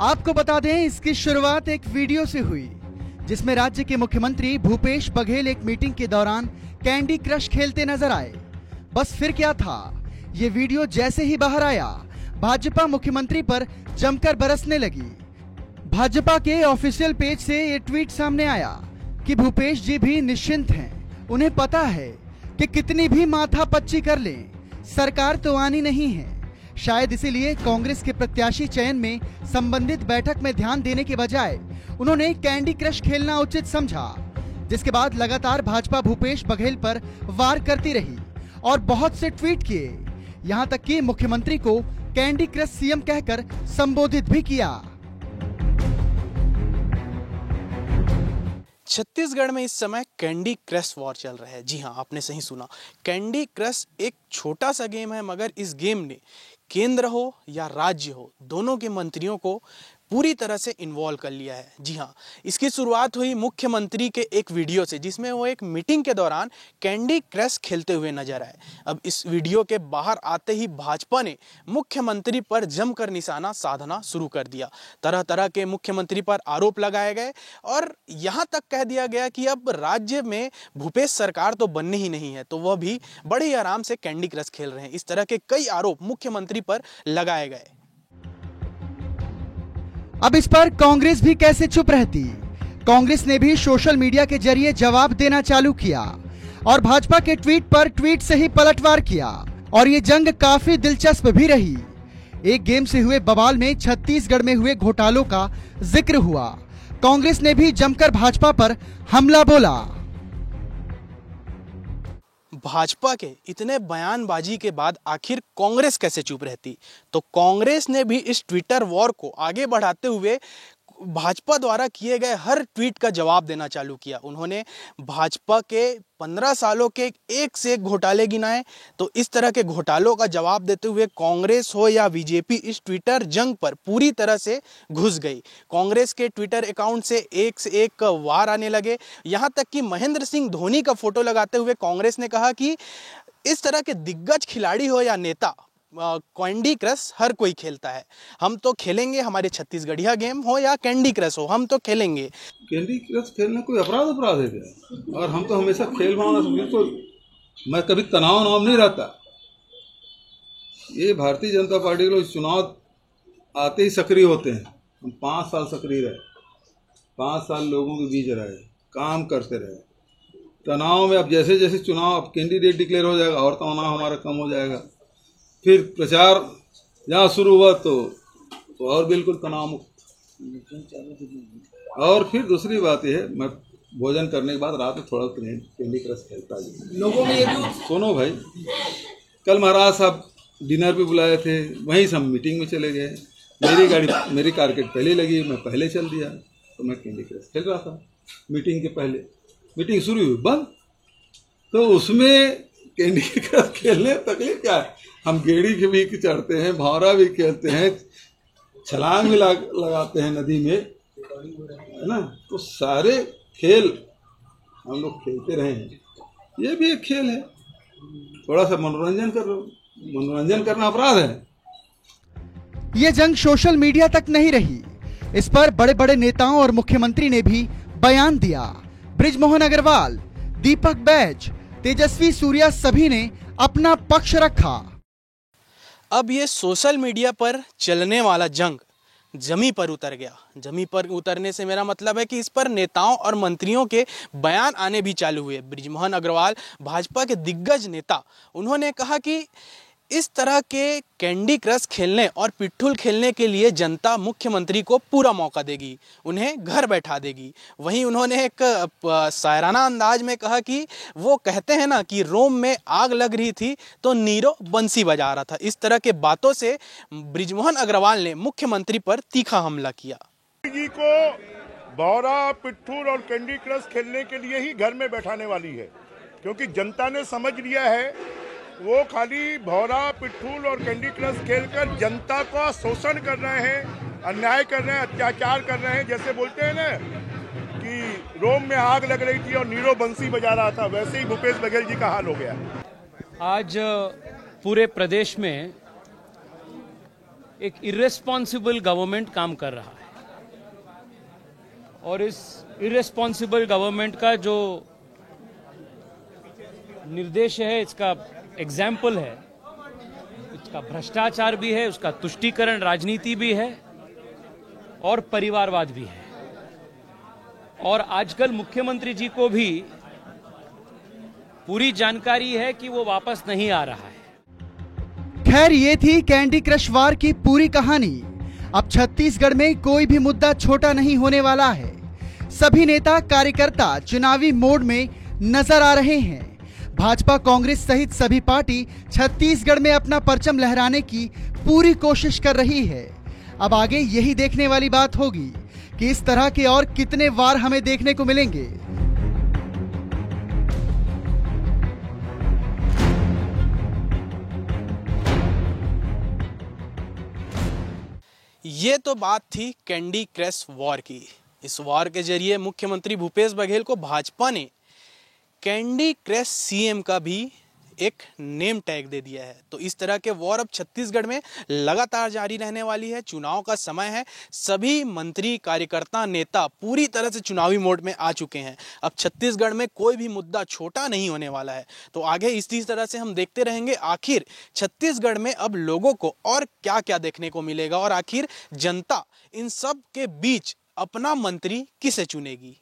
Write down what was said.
आपको बता दें, इसकी शुरुआत एक वीडियो से हुई जिसमें राज्य के मुख्यमंत्री भूपेश बघेल एक मीटिंग के दौरान कैंडी क्रश खेलते नजर आए। बस फिर क्या था, ये वीडियो जैसे ही बाहर आया, भाजपा मुख्यमंत्री पर जमकर बरसने लगी। भाजपा के ऑफिशियल पेज से ये ट्वीट सामने आया कि भूपेश जी भी निश्चिंत हैं, उन्हें पता है कि कितनी भी माथापच्ची कर लें, सरकार तो आनी नहीं है। शायद इसीलिए कांग्रेस के प्रत्याशी चयन में संबंधित बैठक में ध्यान देने के बजाय उन्होंने कैंडी क्रश खेलना उचित समझा, जिसके बाद लगातार भाजपा भूपेश बघेल पर वार करती रही और बहुत से ट्वीट किए, यहां तक कि मुख्यमंत्री को कैंडी क्रश सीएम कहकर संबोधित भी किया। छत्तीसगढ़ में इस समय कैंडी क्रश वॉर चल रहा है। जी हाँ, आपने सही सुना। कैंडी क्रश एक छोटा सा गेम है, मगर इस गेम ने केंद्र हो या राज्य हो, दोनों के मंत्रियों को पूरी तरह से इन्वॉल्व कर लिया है। जी हाँ, इसकी शुरुआत हुई मुख्यमंत्री के एक वीडियो से, जिसमें वो एक मीटिंग के दौरान कैंडी क्रश खेलते हुए नजर आए। अब इस वीडियो के बाहर आते ही भाजपा ने मुख्यमंत्री पर जमकर निशाना साधना शुरू कर दिया। तरह तरह के मुख्यमंत्री पर आरोप लगाए गए और यहाँ तक कह दिया गया कि अब राज्य में भूपेश सरकार तो बननी ही नहीं है, तो वह भी बड़े ही आराम से कैंडी क्रश खेल रहे हैं। इस तरह के कई आरोप मुख्यमंत्री पर लगाए गए। अब इस पर कांग्रेस भी कैसे चुप रहती। कांग्रेस ने भी सोशल मीडिया के जरिए जवाब देना चालू किया और भाजपा के ट्वीट पर ट्वीट से ही पलटवार किया और ये जंग काफी दिलचस्प भी रही। एक गेम से हुए बवाल में छत्तीसगढ़ में हुए घोटालों का जिक्र हुआ। कांग्रेस ने भी जमकर भाजपा पर हमला बोला। भाजपा के इतने बयानबाजी के बाद आखिर कांग्रेस कैसे चुप रहती? तो कांग्रेस ने भी इस ट्विटर वॉर को आगे बढ़ाते हुए भाजपा द्वारा किए गए हर ट्वीट का जवाब देना चालू किया। उन्होंने भाजपा के 15 सालों के एक से एक घोटाले गिनाए, तो इस तरह के घोटालों का जवाब देते हुए कांग्रेस हो या बीजेपी इस ट्विटर जंग पर पूरी तरह से घुस गई। कांग्रेस के ट्विटर अकाउंट से एक वार आने लगे, यहां तक कि महेंद्र सिंह धोनी का फोटो लगाते हुए कांग्रेस ने कहा कि इस तरह के दिग्गज खिलाड़ी हो या नेता, कैंडी क्रश हर कोई खेलता है, हम तो खेलेंगे। हमारे छत्तीसगढ़िया गेम हो या कैंडी क्रश हो, हम तो खेलेंगे। कैंडी क्रश खेलना कोई अपराध है क्या? और हम तो हमेशा खेल भावना से, तो मैं कभी तनाव नहीं रहता। ये भारतीय जनता पार्टी के लोग चुनाव आते ही सक्रिय होते हैं। हम 5 साल सक्रिय रहे, 5 साल लोगों के बीच रहे, काम करते रहे। तनाव में अब जैसे जैसे चुनाव, अब कैंडिडेट डिक्लेयर हो जाएगा और तनाव हमारा कम हो जाएगा। फिर प्रचार जहाँ शुरू हुआ तो और बिल्कुल तनाव मुक्त। और फिर दूसरी बात यह है, मैं भोजन करने के बाद रात में थोड़ा कैंडी क्रश खेलता हूँ। लोगों में ये भी सुनो भाई, कल महाराज साहब डिनर पे बुलाए थे, वहीं से हम मीटिंग में चले गए। मेरी कारकेट पहले लगी, मैं पहले चल दिया, तो मैं कैंडी क्रश खेल रहा था मीटिंग के पहले। मीटिंग शुरू हुई बंद, तो उसमें कैंडी क्रश खेलने तकलीफ क्या है? हम गेड़ी के भी चढ़ते हैं, भावरा भी खेलते हैं, छलांग भी लगाते हैं नदी में, है ना। तो सारे खेल हम लोग खेलते रहे हैं। ये भी एक खेल है, थोड़ा सा मनोरंजन कर लो। मनोरंजन करना अपराध है। ये जंग सोशल मीडिया तक नहीं रही, इस पर बड़े बड़े नेताओं और मुख्यमंत्री ने भी बयान दिया। बृजमोहन अग्रवाल, दीपक बैज, तेजस्वी सूर्या, सभी ने अपना पक्ष रखा। अब ये सोशल मीडिया पर चलने वाला जंग जमी पर उतर गया। जमी पर उतरने से मेरा मतलब है कि इस पर नेताओं और मंत्रियों के बयान आने भी चालू हुए। बृजमोहन अग्रवाल, भाजपा के दिग्गज नेता, उन्होंने कहा कि इस तरह के कैंडी क्रश खेलने और पिट्ठूल खेलने के लिए जनता मुख्यमंत्री को पूरा मौका देगी, उन्हें घर बैठा देगी। वहीं उन्होंने एक शायराना अंदाज में कहा कि वो कहते हैं ना कि रोम में आग लग रही थी तो नीरो बंसी बजा रहा था। इस तरह के बातों से बृजमोहन अग्रवाल ने मुख्यमंत्री पर तीखा हमला किया। जी को भौरा, पिट्ठूल और कैंडी क्रश खेलने के लिए ही घर में बैठाने वाली है, क्योंकि जनता ने समझ लिया है वो खाली भौरा, पिट्ठूल और कैंडी क्रश खेलकर जनता का शोषण कर रहे हैं, अन्याय कर रहे हैं, अत्याचार कर रहे हैं। जैसे बोलते हैं ना कि रोम में आग लग रही थी और नीरो बंसी बजा रहा था, वैसे ही भूपेश बघेल जी का हाल हो गया। आज पूरे प्रदेश में एक इर्रेस्पॉन्सिबल गवर्नमेंट काम कर रहा है और इस इर्रेस्पॉन्सिबल गवर्नमेंट का जो निर्देश है, इसका एग्जाम्पल है, इसका भ्रष्टाचार भी है, उसका तुष्टीकरण राजनीति भी है और परिवारवाद भी है। और आजकल मुख्यमंत्री जी को भी पूरी जानकारी है कि वो वापस नहीं आ रहा है। खैर, ये थी कैंडी क्रश वार की पूरी कहानी। अब छत्तीसगढ़ में कोई भी मुद्दा छोटा नहीं होने वाला है। सभी नेता कार्यकर्ता चुनावी मोड में नजर आ रहे हैं। भाजपा, कांग्रेस सहित सभी पार्टी छत्तीसगढ़ में अपना परचम लहराने की पूरी कोशिश कर रही है। अब आगे यही देखने वाली बात होगी कि इस तरह के और कितने वार हमें देखने को मिलेंगे। ये तो बात थी कैंडी क्रश वॉर की। इस वॉर के जरिए मुख्यमंत्री भूपेश बघेल को भाजपा ने कैंडी क्रश सीएम का भी एक नेम टैग दे दिया है। तो इस तरह के वॉर अब छत्तीसगढ़ में लगातार जारी रहने वाली है। चुनाव का समय है, सभी मंत्री, कार्यकर्ता, नेता पूरी तरह से चुनावी मोड में आ चुके हैं। अब छत्तीसगढ़ में कोई भी मुद्दा छोटा नहीं होने वाला है। तो आगे इसी तरह से हम देखते रहेंगे आखिर छत्तीसगढ़ में अब लोगों को और क्या क्या देखने को मिलेगा और आखिर जनता इन सब के बीच अपना मंत्री किसे चुनेगी।